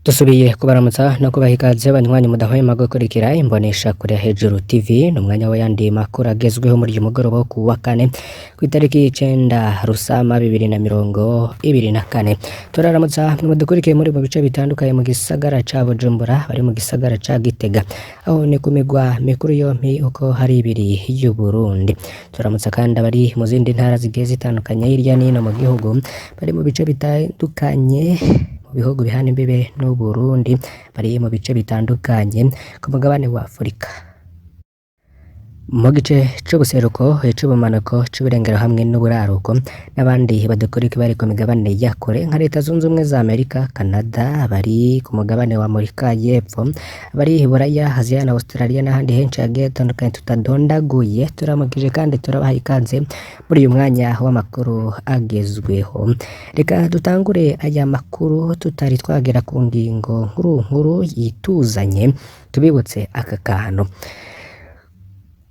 Dusubiye kubaramutsa no kubaha ikaze banywanyi mudahwema gukurikira imbonesha kure hejuru TV n'umwanya w'ayandi makuru agezweho muri uyu mugoroba wo kuwa kane kw'itariki 9 Rusama 2024. Turaramutsa mudukurikiye muri mu bice bitandukanye mu gisagara ca Bujumbura, bari mu gisagara ca Gitega, aho ni kumigwa mikuru yompi uko hari ibiri y'u Burundi. Turamutsa kandi abari mu zindi ntara zigiye zitandukanye hirya no hino mu gihugu, bari mu bice bitandukanye bihugu bihana imbibe n'u Burundi, bari mu bice bitandukanye ku mugabane wa Afurika, mu gice c'ubuseruko, c'ubumanuko, c'uburengero hamwe n'uburaruko, n'abandi badukurikira bari ku migabane ya kure nka Leta Zunze Ubumwe za Amerika, Canada, bari ku mugabane wa Amerika y'Epfo, bari i Buraya, Aziya na Australia n'ahandi henshi hagiye hatandukanye tutadondaguye. Turamukije kandi turabaha ikaze muri uyu mwanya w'amakuru agezweho. Reka dutangure aya makuru tutari twagera ku ngingo nkuru yituzanye, tubibutse aka kantu.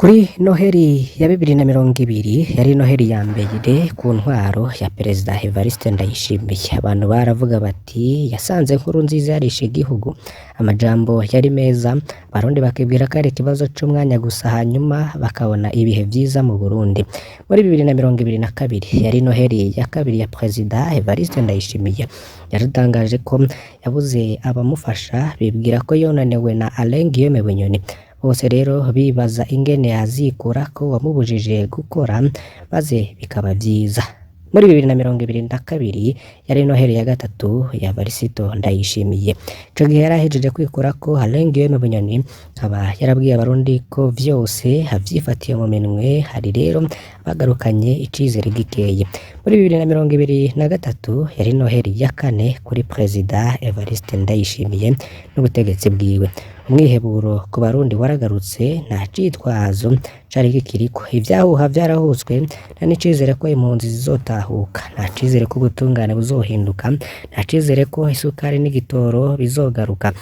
Kuri Noheli ya 2020 yari Noheli ya mbere ku ntwaro ya Perezida Evariste Ndayishimiye. Abantu baravuga bati yasanze Nkurunziza yarishe igihugu, amajambo yari meza, Barundi bakibwira ko ari ikibazo c'umwanya gusa hanyuma bakabona ibihe vyiza mu Burundi. Muri 2022 yari Noheli ya kabiri ya Perezida Evariste Ndayishimiye, yaratangaje ko yabuze abamufasha, bibwira ko yonanewe na Alain Guillaume Bunyoni. Bose rero bibaza ingene yazikura ko wamubujije gukora, maze bikaba vyiza. Muri 2022 yari Noheli ya gatatu ya Evariste Ndayishimiye. Ico gihe yarahejeje kwikura ko Alain Guillaume Bunyoni, akaba yarabwiye Abarundi ko vyose avyifatiye mu minwe. Hari rero bagarukanye icizere gikeye. Muri 2023 yari Noheli ya kane kuri Perezida Evariste Ndayishimiye n'ubutegetsi bwiwe. Umwiheburo ku Barundi waragarutse, nta citwazo cari kikiriko, ivyahuha vyarahuzwe, nta n'icizere ko impunzi zizotahuka, nta cizere ko ubutungane buzohinduka, nta cizere ko isukari n'igitoro bizogaruka.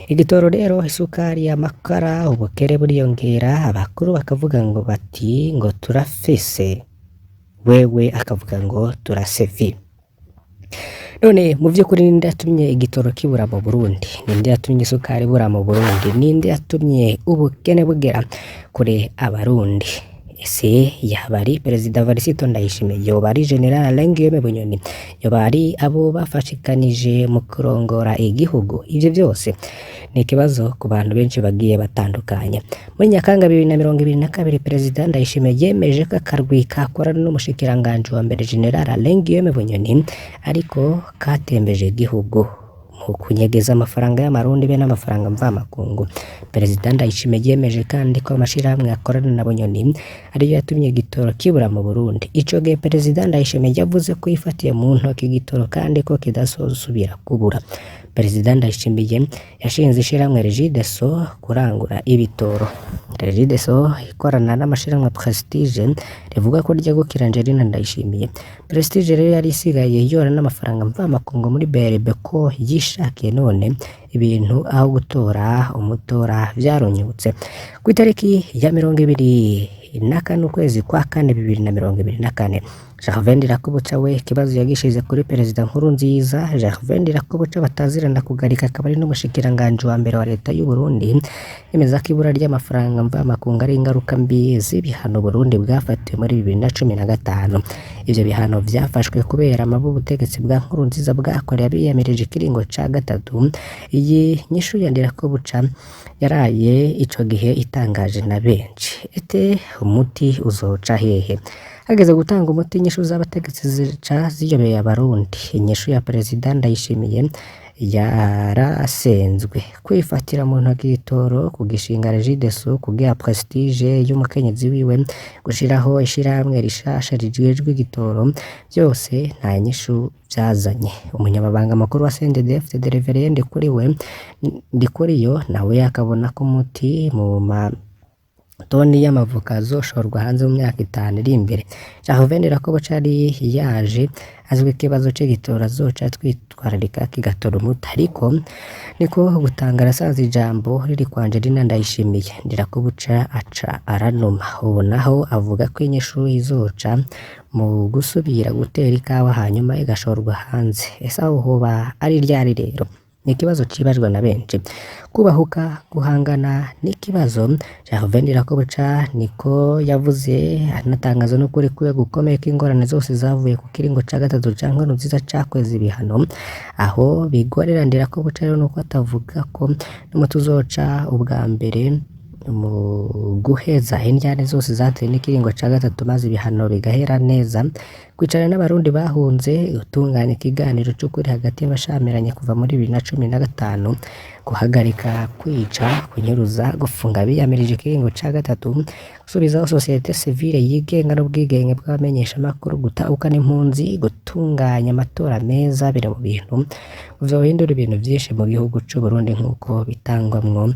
Igitoro rero, isukari, amakara, ubukere buriyongera, abakuru bakavuga ngo bati ngo turafise, wewe akavuga ngo turasevi. None mu vy'ukuri ninde yatumye igitoro kibura mu Burundi? Ninde yatumye isukari ibura mu Burundi? Ninde yatumye ubukene bugera kure Abarundi? Ese yaba ari Perezida Evariste Ndayishimiye? Yoba ari General Alain Guillaume Bunyoni? Yoba ari abo bafashikanije mu kurongora igihugu? Ivyo vyose ni ikibazo ku bantu benshi bagiye batandukanye. Muri Nyakanga 2022 Perezida Ndayishimiye yemeje ko akarwi kakorana n'umushikiranganje wa mbere General Alain Guillaume Bunyoni ariko katembeje igihugu mu kunyegeza amafaranga y'amarundi be n'amafaranga mvamakungu. Perezida Ndayishimiye yemeje kandi ko amashirahamwe akorana na Bunyoni ariyo yatumye igitoro kibura mu Burundi. Ico gihe Perezida Ndayishimiye yavuze ko yifatiye mu ntoki igitoro kandi ko kidasubira kubura. Perezida Ndayishimiye yashinze ishirahamwe Regideso kurangura ibitoro. Regideso ikorana n'amashirahamwe Prestige rivuga ko ryegukira Angelina Ndayishimiye. Prestige rero yari isigaye yora n'amafaranga mvamakungu muri BRB ko yishakiye, none ibintu aho gutora umutora vyaronyutse. Ku itariki ya 24 ukwezi kwa kane 2024 Gervais Ndirakobuca we ikibazo yagishize kuri Perezida Nkurunziza. Gervais Ndirakobuca batazirana kugarika, akaba ari n'umushikiranganje wa mbere wa leta y'u Burundi, yemeza ko ibura ry'amafaranga mvamakungu ari ingaruka mbi z'ibihano Burundi bwafatiwe muri 2015. Ivyo bihano vyafashwe kubera amabi ubutegetsi bwa Nkurunziza bwakoreye abiyemereje ikiringo ca gatatu. Iyi nyishu ya Ndirakobuca yaraye ico gihe itangaje na benshi. Ete umuti uzoca hehe? Hageze gutanga umuti, inyishu z'abategetsi zica ziyobeye Abarundi. Inyishu ya Perezida Ndayishimiye yarasenzwe kwifatira mu ntoki igitoro, kugishinga Regideso, kugiha Prestige y'umukenyezi wiwe, gushiraho ishirahamwe rishasha rijejwe igitoro, byose nta nyishu vyazanye. Umunyamabanga mukuru wa CNDD-FDD Reverend Ndikuriyo nawe akabona ko umuti mu toni y'amavuka azoshorwa hanze mu myaka 5 iri imbere. Gervais Ndirakobuca yari yaje azwi ikibazo c'igitoro azoca twitwararika kigatora umuti, ariko niko gutanga arasanze ijambo riri kwa Angelina Ndayishimiye. Ndirakobuca aca aranuma, ubu naho avuga ko inyishu izoca mu gusubira gutera ikawa hanyuma igashorwa hanze. Ese aho hoba ari ryari rero? n'ikibazo cibajwe na benshi. Kubahuka guhangana n'ikibazo, Gervain Ndirakobuca niko yavuze anatangaza n'ukuri kwiye gukomeye k'ingorane zose zavuye ku kiringo ca gatatu ca Nkurunziza cakweza ibihano, aho bigorera Ndirakobuca rero nuko atavuga ko n'umuti uzoca ubwa mbere mu guheza indyane zose zatewe n'ikiringo ca gatatu maze ibihano bigahera neza, kwicarana n'abarundi bahunze, gutunganya ikiganiro c'ukuri hagati y'abashamiranye kuva muri 2015, guhagarika kwica, kunyuruza, gufunga biyamirije ikiringo ca gatatu, gusubizaho societe civile yigenga n'ubwigenge bw'abamenyeshamakuru, gutahukana impunzi, gutunganya amatora meza biri mu bintu vyohindura ibintu vyinshi mu gihugu c'Uburundi nk'uko bitangwamwo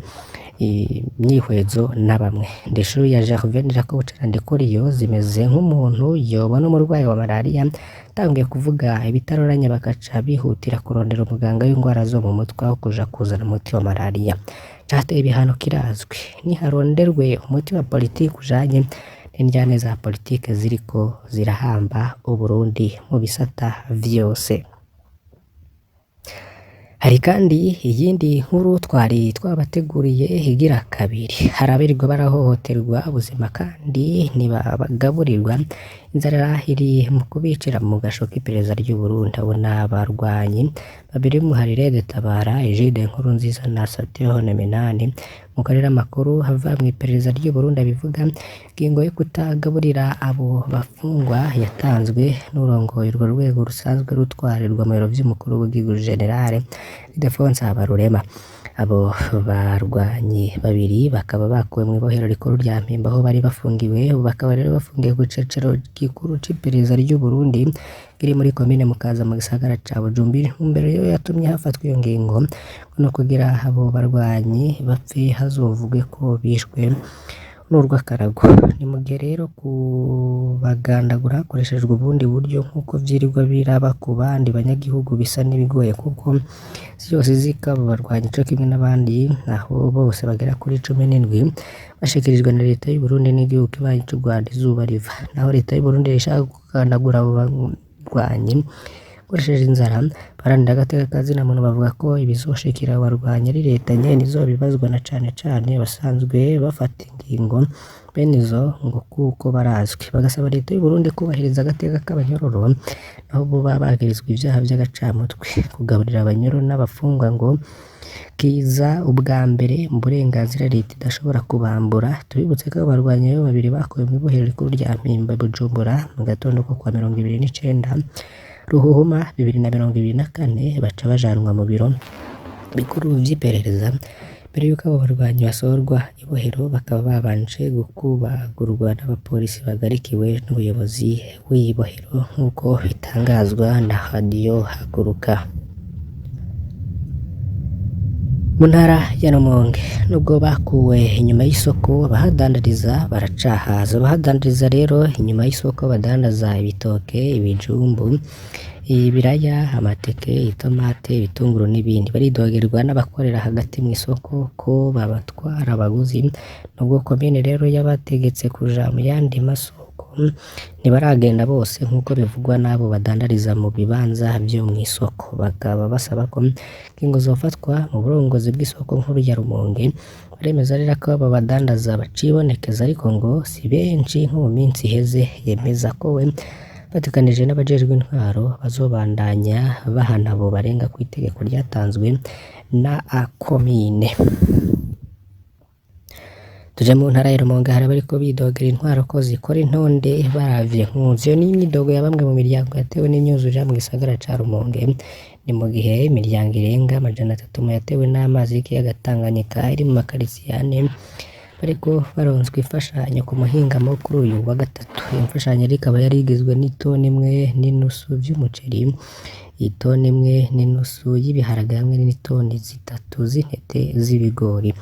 imyihwezo na bamwe. Ndeshuru ya Gervain Ndirakobuca Ndikuriyo zimeze nk'umuntu yobona umurwayi wa malaria tangiye kuvuga ibitaroranye bakaca bihutira kurondera umuganga w'indwara zo mu mutwe aho kuja kuzana umuti wa malaria. Cateye ibihano kirazwi, niharonderwe umuti wa politiki ujanye n'indyane za politike ziriko zirahamba Uburundi mu bisata vyose. Hari kandi iyindi nkuru twari twabateguriye igira kabiri, hari abirirwa barahohoterwa ubuzima kandi ntibagaburirwa, inzara iri mu kubicira mu gasho k'iperereza ry'u Burundi. Abo n'abarwanyi babiri muharire de Tabara, Egide Nkurunziza na Sateho Neminani. Mu karere amakuru hava mu iperereza ry'u Burundi abivuga ingingo yo kutagaburira abo bafungwa yatanzwe n'urongoye urwo rwego rusanzwe rutwarirwa mu biro vy'umukuru w'igihugu General Ildefonse Habarurema. Abo barwanyi babiri bakaba bakuwe mu ibohero rikuru rya Mpimba aho bari bafungiwe, bakaba rero bafungiye ku cicaro gikuru c'iperereza ry'u Burundi kiri muri komine Mukaza mu gisagara ca Bujumbura. Imbere yo yatumye hafatwa iyo ngingo no kugira abo barwanyi bapfe hazovugwe ko bishwe n'urw'akarago. Ni mu gihe rero kubagandagura hakoreshejwe ubundi buryo nk'uko vyirirwa biraba ku bandi banyagihugu bisa n'ibigoye kuko zose zikaba barwanyi co kimwe n'abandi, aho bose bagera kuri 17 bashikirijwe na leta y'u Burundi n'igihugu kibanyi c'u Rwanda izuba riva. Naho leta y'u Burundi ishaka gukandagura abo barwanyi koresheje inzara, baranira agateka kazina muntu bavuga ko ibizoshikira abarwanyi ari leta nyene izobibazwa na cane basanzwe bafata ingingo bene izo ngo kuko barazwi. Bagasaba leta y'u Burundi kubahiriza agateka k'abanyororo naho bo bagirizwa ivyaha vy'agacamutwe, kugaburira abanyororo n'abafungwa ngo kiza ubwa mbere mu burenganzira leta idashobora kubambura. Tubibutse ko abarwanyi babiri bakuwe mu ibohero rikuru rya Mpimba Bujumbura mu gatondo ko kwa 29 Ruhuhuma 2024 baca bajanwa mu biro bikuru vy'iperereza. Mbere yuko abo barwanyi basorwa ibohero bakaba babanje gukubagurwa n'abapolisi bagarikiwe n'ubuyobozi w'ibohero nk'uko bitangazwa na Radio Haguruka. Mu ntara ya Rumonge nubwo bakuwe inyuma y'isoko abahadandariza baracahaza. Abahadandariza rero inyuma y'isoko badandaza ibitoke, ibijumbu, ibiraya, amateke, itomate, ibitunguru n'ibindi. Baridogerwa n'abakorera hagati mu isoko ko babatwara abaguzi, nubwo komine rero yabategetse kuja mu yandi masoko ntibaragenda bose nk'uko bivugwa n'abo badandariza mu bibanza byo mu isoko. Bakaba basaba ko ingingo zofatwa mu burongozi bw'isoko nkuru ya Rumonge. Baremeza rero ko abo badandaza bacibonekeza ariko ngo si benshi nko mu minsi iheze, yemeza ko we batikanije n'abajejwe intwaro bazobandanya bahana abo barenga ku itegeko ryatanzwe na komine. Tuje mu ntara ya Rumonge hari abariko bidogera intwaro ko zikora intonde baravye nkunzi. Iyo ni imyidogo ya bamwe mu miryango yatewe n'imyuzurire mu gisagara ca Rumonge. Ni mu gihe imiryango irenga 300 yatewe n'amazi y'ikiyaga Tanganyika iri mu makaritiye ane bariko baronswa imfashanyo ku muhingamo kuri uyu wa gatatu. Iyo mfashanyo ikaba yari igizwe n'itoni imwe n'inusu vy'umuceri, itoni imwe n'inusu y'ibiharage hamwe n'itoni 3 z'intete z'ibigori.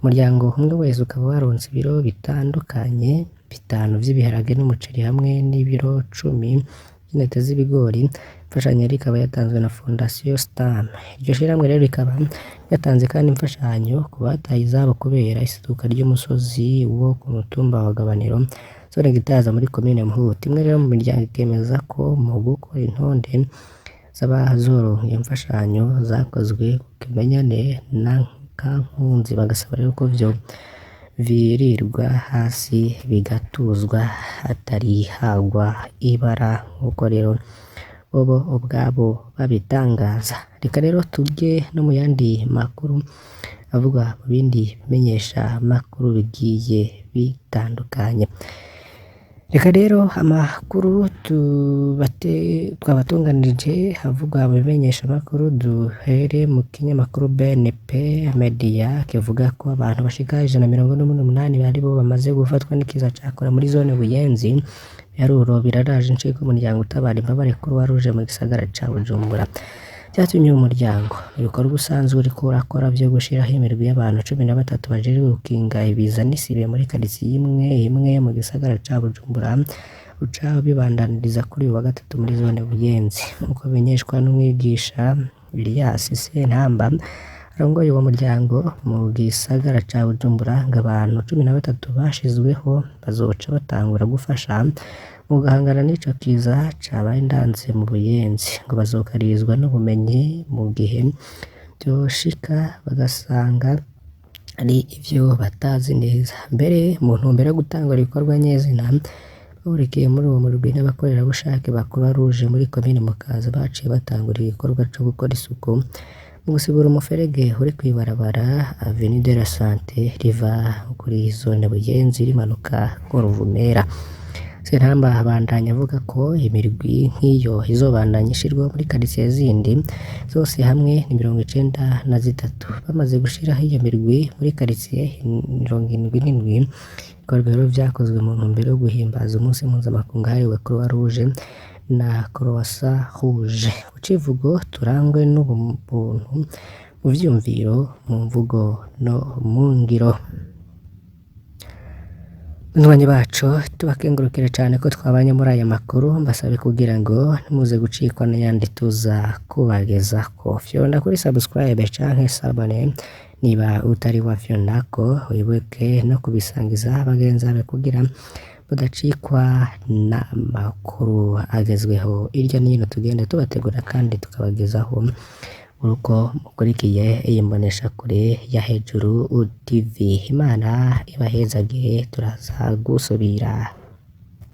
Umuryango umwe wese ukaba waronse ibiro bitandukanye 5 vy'ibiharage n'umuceri hamwe n'ibiro 10 by'intete z'ibigori. Imfashanyo ikaba yatanzwe na Fondation Stam. Iryo shiramwe rero rikaba yatanze kandi imfashanyo ku bataye izabo kubera isituka ry'umusozi wo ku mutumba wa Gabaniro zone Gitaza muri komine Muhuta. Imwe rero mu miryango ikemeza ko mu gukora intonde zaba zoronka imfashanyo zakozwe ku Kimenyane na Kankunzi, bagasaba rero ko vyo virirwa hasi bigatuzwa hatari hagwa ibara nk'uko rero bobo ubwabo babitangaza. Reka rero tujye no mu yandi makuru avuga mu bindi bimenyesha makuru bigiye bitandukanye. Reka rero amakuru twabatunganirije havugwa mu bimenyesha makuru, duhere mu kinyamakuru BNP Media kivuga ko abantu bashika 148 bari bo bamaze gufatwa n'ikiza cakora muri zone Buyenzi. Yaruro biraraje inciko umuryango utabara imbabare Croix Rouge mu gisagara ca Bujumbura. Byatumye umuryango ibikorwa usanzwe uriko urakora vyo gushiraho imirwi y'abantu 13 bajejwe gukinga ibiza n'isibe muri quartier imwe mu gisagara ca Bujumbura uca bibandaniriza kuri uyu wa gatatu muri zone Buyenzi, nkuko bimenyeshwa n'umwigisha Elias Sentamba arongoye uwo muryango mu gisagara ca Bujumbura. Ngo abantu 13 bashizweho bazoca batangura gufasha mu gahangana n'ico kiza cabaye ndanze mu Buyenzi, ngo bazokarizwa n'ubumenyi mu gihe byoshika bagasanga ari ivyo batazi neza. Mbere mu ntumbero yo gutangura ibikorwa nyezina bahurikiye muri uwo murwi n'abakorerabushake ba Croix Rouge muri komine Mukaza baciye batangura igikorwa co gukora isuku mu gusigura umuferege uri kwibarabara Avenue de la Santé riva kuri zone Buyenzi rimanuka ku Ruvumera. Sentamba abandanya avuga ko imirwi nk'iyo izobandanya ishirwa muri quartier zindi zose hamwe ni 93. Bamaze gushiraho iyo mirwi muri quartier 77, ibikorwa rero vyakozwe mu ntumbero yo guhimbaza umunsi mpuzamakungu wahariwe Croix Rouge na Croissant Rouge. Ucivugo turangwe n'ubuntu mu vyumviro, mu mvugo no mu ngiro. Banywanyi bacu tubakengurukire cyane ko twabanye muri aya makuru, mbasabe kugira ngo ntimuze gucikwa n'ayandi tuza kubageza ko. Fyonda kuri subscribe canke sabone niba utari wafyondako, wibuke no kubisangiza bagenzi bawe kugira budacikwa n'amakuru agezweho irya nino tugenda tubategura kandi tukabagezaho uko mukurikiye iyi mboneshakure ya Hejuru TV. Imana ibahezagire, turaza gusubira.